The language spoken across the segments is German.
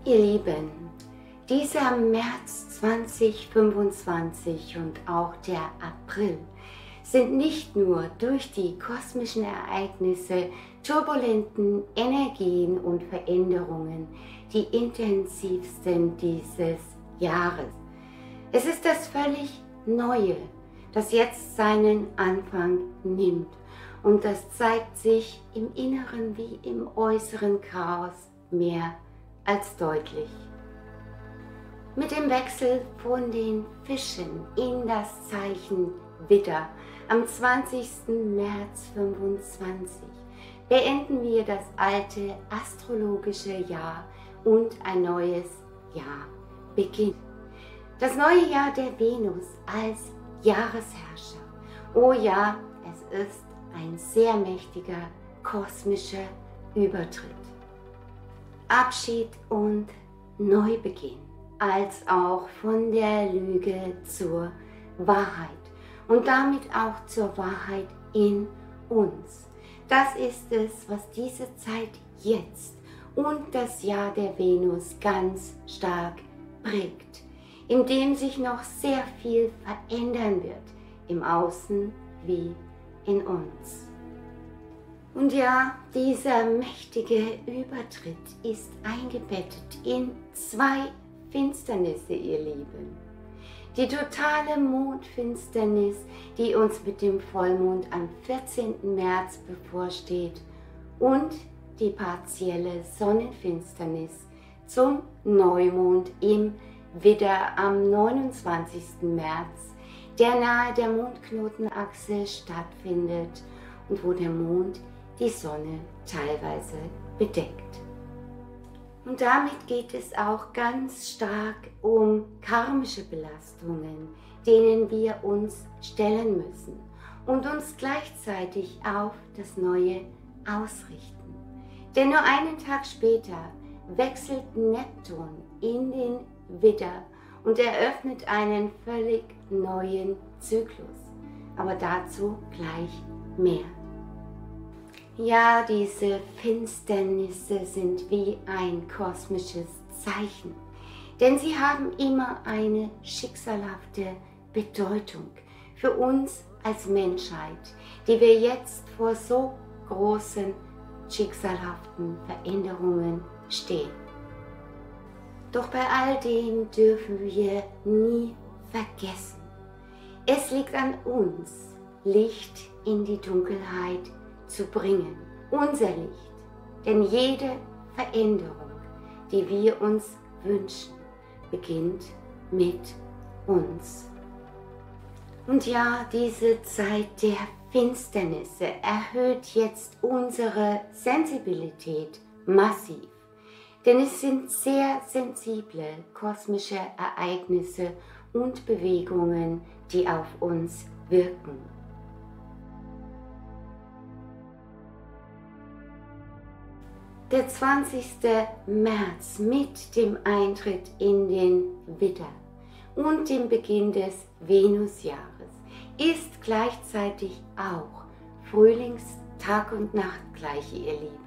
Ihr Lieben, dieser März 2025 und auch der April sind nicht nur durch die kosmischen Ereignisse, turbulenten Energien und Veränderungen die intensivsten dieses Jahres. Es ist das völlig Neue, das jetzt seinen Anfang nimmt, und das zeigt sich im Inneren wie im äußeren Chaos mehr als deutlich. Mit dem Wechsel von den Fischen in das Zeichen Widder am 20. März 2025 beenden wir das alte astrologische Jahr und ein neues Jahr beginnt. Das neue Jahr der Venus als Jahresherrscher. Oh ja, es ist ein sehr mächtiger kosmischer Übertritt. Abschied und Neubeginn, als auch von der Lüge zur Wahrheit und damit auch zur Wahrheit in uns. Das ist es, was diese Zeit jetzt und das Jahr der Venus ganz stark prägt, in dem sich noch sehr viel verändern wird, im Außen wie in uns. Und ja, dieser mächtige Übertritt ist eingebettet in zwei Finsternisse, ihr Lieben. Die totale Mondfinsternis, die uns mit dem Vollmond am 14. März bevorsteht, und die partielle Sonnenfinsternis zum Neumond im Widder am 29. März, der nahe der Mondknotenachse stattfindet und wo der Mond die Sonne teilweise bedeckt. Und damit geht es auch ganz stark um karmische Belastungen, denen wir uns stellen müssen und uns gleichzeitig auf das Neue ausrichten. Denn nur einen Tag später wechselt Neptun in den Widder und eröffnet einen völlig neuen Zyklus. Aber dazu gleich mehr. Ja, diese Finsternisse sind wie ein kosmisches Zeichen, denn sie haben immer eine schicksalhafte Bedeutung für uns als Menschheit, die wir jetzt vor so großen schicksalhaften Veränderungen stehen. Doch bei all dem dürfen wir nie vergessen, es liegt an uns, Licht in die Dunkelheit zu bringen, unser Licht, denn jede Veränderung, die wir uns wünschen, beginnt mit uns. Und ja, diese Zeit der Finsternisse erhöht jetzt unsere Sensibilität massiv, denn es sind sehr sensible kosmische Ereignisse und Bewegungen, die auf uns wirken. Der 20. März mit dem Eintritt in den Widder und dem Beginn des Venusjahres ist gleichzeitig auch Frühlingstag- und Nachtgleiche, ihr Lieben.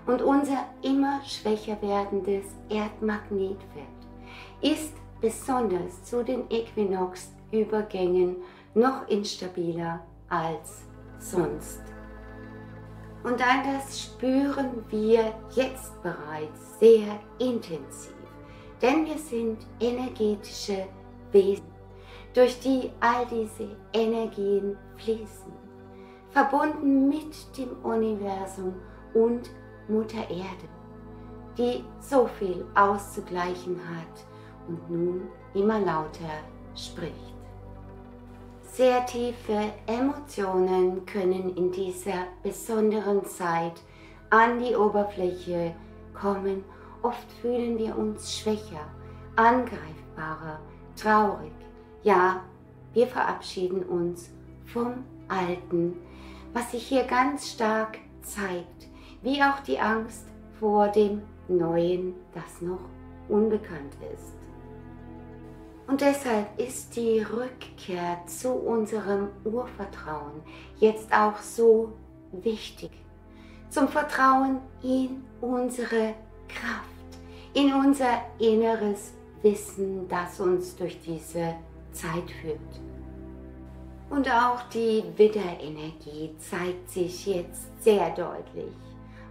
Und unser immer schwächer werdendes Erdmagnetfeld ist besonders zu den Äquinox-Übergängen noch instabiler als sonst. Und all das spüren wir jetzt bereits sehr intensiv, denn wir sind energetische Wesen, durch die all diese Energien fließen, verbunden mit dem Universum und Mutter Erde, die so viel auszugleichen hat und nun immer lauter spricht. Sehr tiefe Emotionen können in dieser besonderen Zeit an die Oberfläche kommen. Oft fühlen wir uns schwächer, angreifbarer, traurig. Ja, wir verabschieden uns vom Alten, was sich hier ganz stark zeigt, wie auch die Angst vor dem Neuen, das noch unbekannt ist. Und deshalb ist die Rückkehr zu unserem Urvertrauen jetzt auch so wichtig. Zum Vertrauen in unsere Kraft, in unser inneres Wissen, das uns durch diese Zeit führt. Und auch die Widderenergie zeigt sich jetzt sehr deutlich.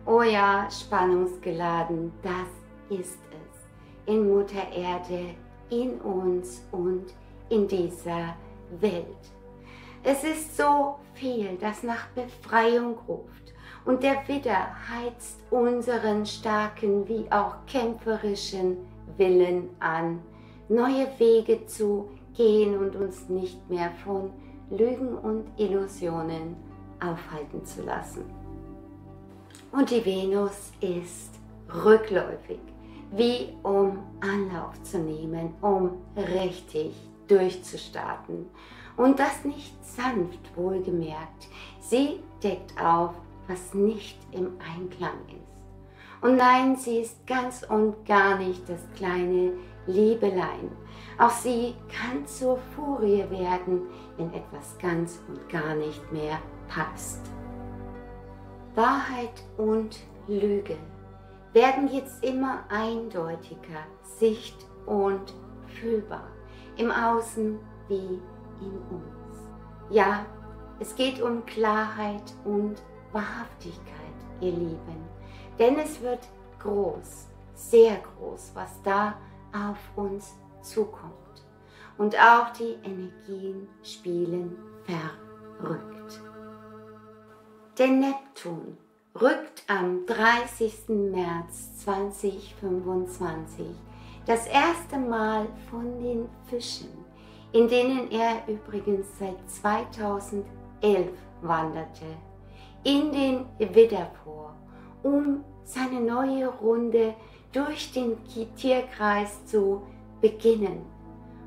Oh ja, spannungsgeladen, das ist es. In Mutter Erde, in uns und in dieser Welt. Es ist so viel, das nach Befreiung ruft. Und der Widder heizt unseren starken wie auch kämpferischen Willen an, neue Wege zu gehen und uns nicht mehr von Lügen und Illusionen aufhalten zu lassen. Und die Venus ist rückläufig, wie um Anlauf zu nehmen, um richtig durchzustarten. Und das nicht sanft, wohlgemerkt. Sie deckt auf, was nicht im Einklang ist. Und nein, sie ist ganz und gar nicht das kleine Liebelein. Auch sie kann zur Furie werden, wenn etwas ganz und gar nicht mehr passt. Wahrheit und Lüge werden jetzt immer eindeutiger, sicht- und fühlbar, im Außen wie in uns. Ja, es geht um Klarheit und Wahrhaftigkeit, ihr Lieben, denn es wird groß, sehr groß, was da auf uns zukommt. Und auch die Energien spielen verrückt. Der Neptun rückt am 30. März 2025 das erste Mal von den Fischen, in denen er übrigens seit 2011 wanderte, in den Widder vor, um seine neue Runde durch den Tierkreis zu beginnen.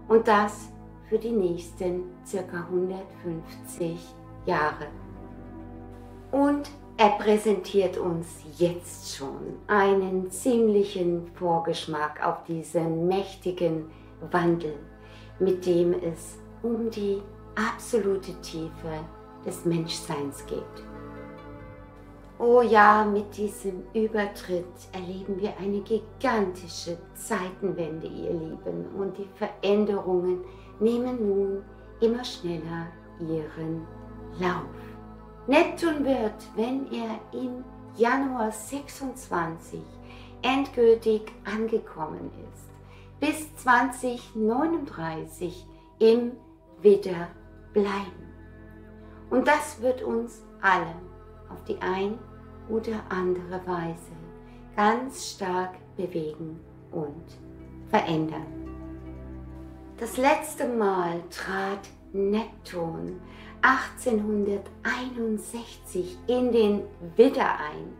Und das für die nächsten ca. 150 Jahre. Und er präsentiert uns jetzt schon einen ziemlichen Vorgeschmack auf diesen mächtigen Wandel, mit dem es um die absolute Tiefe des Menschseins geht. Oh ja, mit diesem Übertritt erleben wir eine gigantische Zeitenwende, ihr Lieben, und die Veränderungen nehmen nun immer schneller ihren Lauf. Neptun wird, wenn er im Januar 26 endgültig angekommen ist, bis 2039 im Widder bleiben. Und das wird uns alle auf die ein oder andere Weise ganz stark bewegen und verändern. Das letzte Mal trat Neptun 1861 in den Widder ein,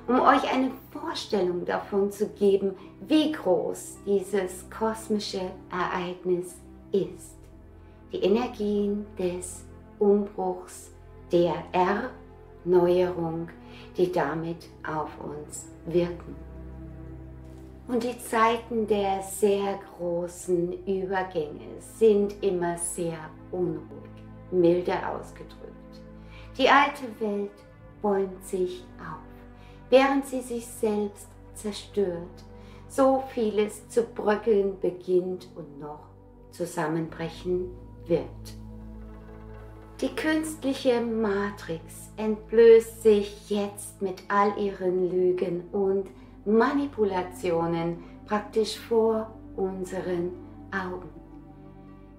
um euch eine Vorstellung davon zu geben, wie groß dieses kosmische Ereignis ist. Die Energien des Umbruchs, der Erneuerung, die damit auf uns wirken. Und die Zeiten der sehr großen Übergänge sind immer sehr unruhig, milde ausgedrückt. Die alte Welt bäumt sich auf, während sie sich selbst zerstört, so vieles zu bröckeln beginnt und noch zusammenbrechen wird. Die künstliche Matrix entblößt sich jetzt mit all ihren Lügen und Manipulationen praktisch vor unseren Augen.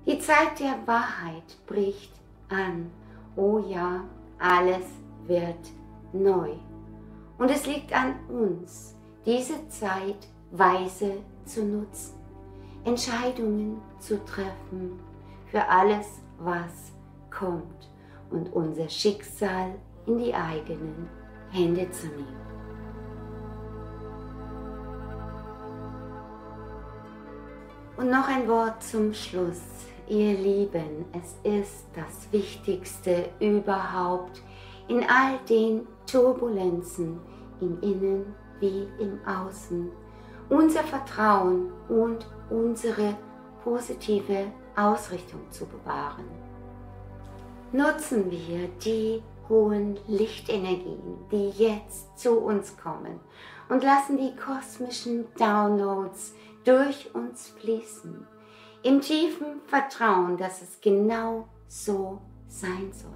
Die Zeit der Wahrheit bricht an. Oh ja, alles wird neu. Und es liegt an uns, diese Zeit weise zu nutzen, Entscheidungen zu treffen für alles, was kommt, und unser Schicksal in die eigenen Hände zu nehmen. Und noch ein Wort zum Schluss. Ihr Lieben, es ist das Wichtigste überhaupt in all den Turbulenzen im Innen wie im Außen, unser Vertrauen und unsere positive Ausrichtung zu bewahren. Nutzen wir die hohen Lichtenergien, die jetzt zu uns kommen, und lassen die kosmischen Downloads durch uns fließen, im tiefen Vertrauen, dass es genau so sein soll.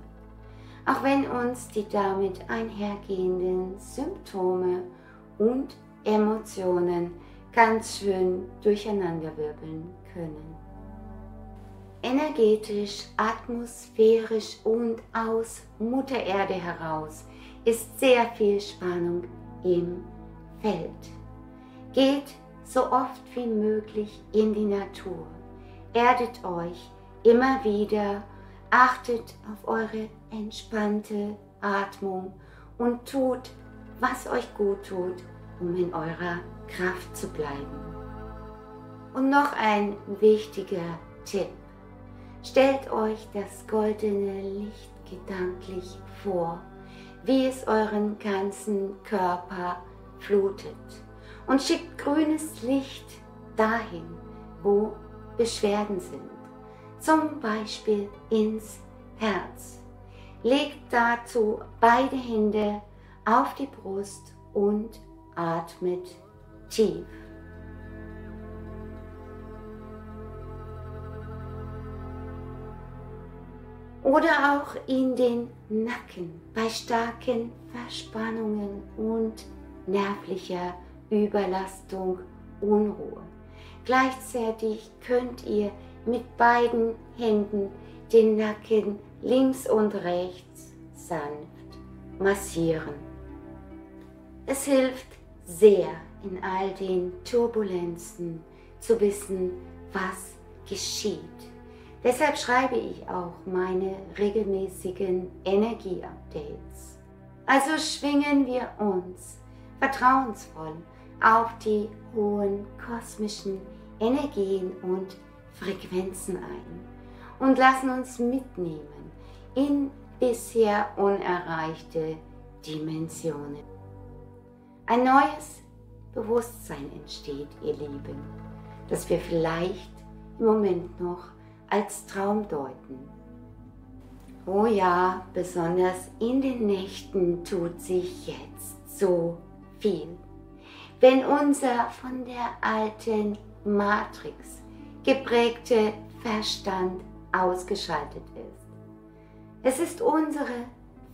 Auch wenn uns die damit einhergehenden Symptome und Emotionen ganz schön durcheinanderwirbeln können. Energetisch, atmosphärisch und aus Mutter Erde heraus ist sehr viel Spannung im Feld. Geht so oft wie möglich in die Natur. Erdet euch immer wieder, achtet auf eure entspannte Atmung und tut, was euch gut tut, um in eurer Kraft zu bleiben. Und noch ein wichtiger Tipp. Stellt euch das goldene Licht gedanklich vor, wie es euren ganzen Körper flutet, und schickt grünes Licht dahin, wo Beschwerden sind, zum Beispiel ins Herz. Legt dazu beide Hände auf die Brust und atmet tief. Oder auch in den Nacken bei starken Verspannungen und nervlicher Überlastung, Unruhe. Gleichzeitig könnt ihr mit beiden Händen den Nacken links und rechts sanft massieren. Es hilft sehr in all den Turbulenzen zu wissen, was geschieht. Deshalb schreibe ich auch meine regelmäßigen Energie-Updates. Also schwingen wir uns vertrauensvoll auf die hohen kosmischen Energien und Frequenzen ein und lassen uns mitnehmen in bisher unerreichte Dimensionen. Ein neues Bewusstsein entsteht, ihr Lieben, das wir vielleicht im Moment noch als Traum deuten. Oh ja, besonders in den Nächten tut sich jetzt so viel. Wenn unser von der alten Matrix geprägte Verstand ausgeschaltet ist. Es ist unsere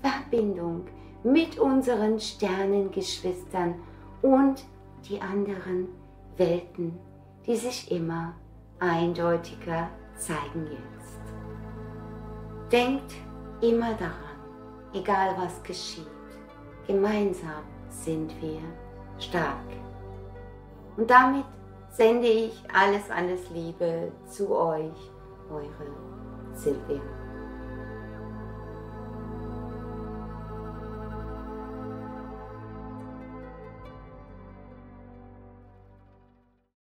Verbindung mit unseren Sternengeschwistern und die anderen Welten, die sich immer eindeutiger zeigen jetzt. Denkt immer daran, egal was geschieht, gemeinsam sind wir stark. Und damit sende ich alles Liebe zu euch, eure Silvia.